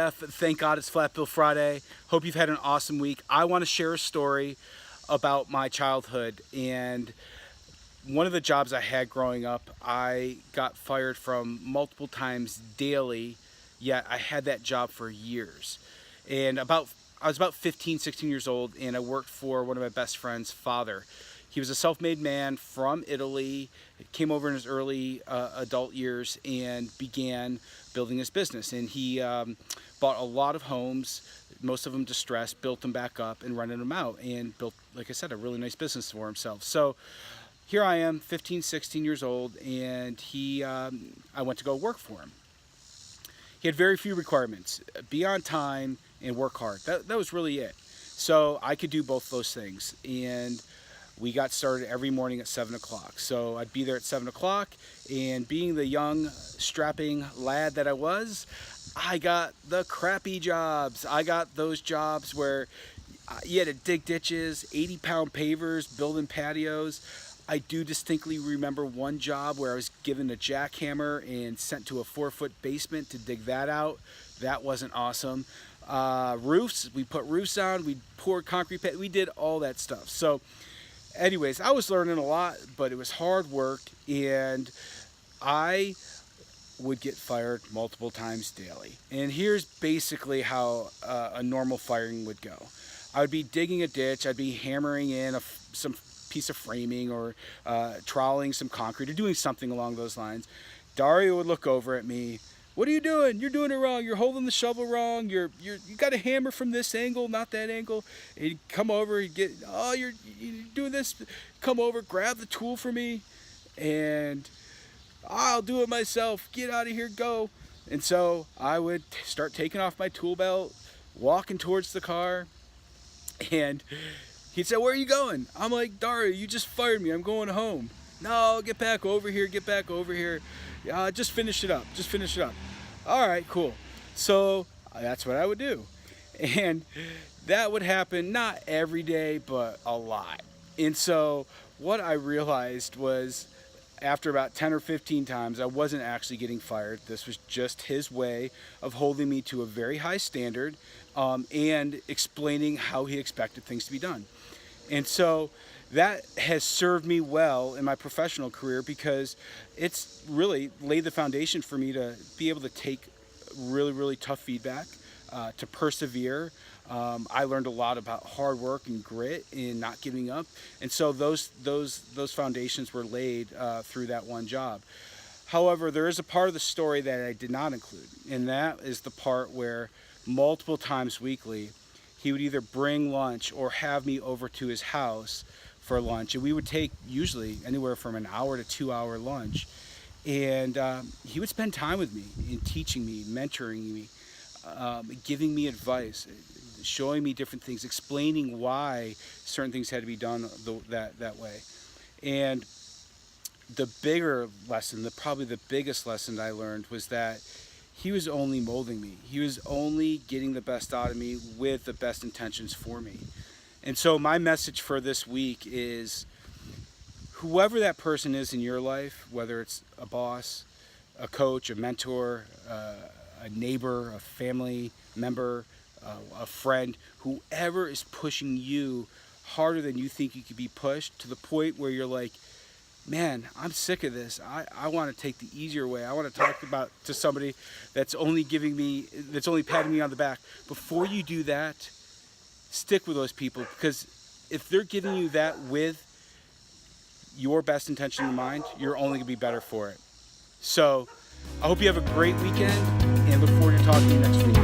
AF. Thank God it's Flat Bill Friday. Hope you've had an awesome week. I want to share a story about my childhood, and one of the jobs I had growing up, I got fired from multiple times daily, yet I had that job for years. And I was about 15, 16 years old, and I worked for one of my best friend's father. He was a self-made man from Italy, came over in his early adult years and began building his business. And he bought a lot of homes, most of them distressed, built them back up and rented them out, and built, like I said, a really nice business for himself. So here I am, 15, 16 years old, and I went to go work for him. He had very few requirements: be on time and work hard. That was really it. So I could do both those things. And we got started every morning at 7 o'clock. So I'd be there at 7 o'clock, and being the young, strapping lad that I was, I got the crappy jobs. I got those jobs where you had to dig ditches, 80-pound pavers, building patios. I do distinctly remember one job where I was given a jackhammer and sent to a 4-foot basement to dig that out. That wasn't awesome. Roofs, we put roofs on, we poured concrete, we did all that stuff. So anyways, I was learning a lot, but it was hard work, and I would get fired multiple times daily. And here's basically how a normal firing would go. I would be digging a ditch, I'd be hammering in some piece of framing, or troweling some concrete, or doing something along those lines. Dario would look over at me. "What are you doing? You're doing it wrong. You're holding the shovel wrong. You got a hammer from this angle, not that angle." And he'd come over, he'd get, "Oh, you're doing this. Come over, grab the tool for me, and I'll do it myself. Get out of here, go." And so I would start taking off my tool belt, walking towards the car, and he'd say, "Where are you going?" I'm like, "Dario, you just fired me. I'm going home." "No, get back over here. Get back over here. Just finish it up. Just finish it up." "All right, cool." So that's what I would do. And that would happen not every day, but a lot. And so what I realized was, after about 10 or 15 times, I wasn't actually getting fired. This was just his way of holding me to a very high standard, and explaining how he expected things to be done. And so that has served me well in my professional career, because it's really laid the foundation for me to be able to take really, really tough feedback, to persevere. I learned a lot about hard work and grit and not giving up. And so those foundations were laid through that one job. However, there is a part of the story that I did not include, and that is the part where multiple times weekly, he would either bring lunch or have me over to his house for lunch. And we would take usually anywhere from an hour to 2-hour lunch. And he would spend time with me and teaching me, mentoring me, giving me advice, showing me different things, explaining why certain things had to be done that way. And the bigger lesson, probably the biggest lesson I learned, was that he was only molding me. He was only getting the best out of me with the best intentions for me. And so my message for this week is, whoever that person is in your life, whether it's a boss, a coach, a mentor, a neighbor, a family member, a friend, whoever is pushing you harder than you think you could be pushed, to the point where you're like, "Man, I'm sick of this. I want to take the easier way. I want to talk to somebody that's only patting me on the back." Before you do that, stick with those people, because if they're giving you that with your best intention in mind, you're only going to be better for it. So I hope you have a great weekend, and look forward to talking to you next week.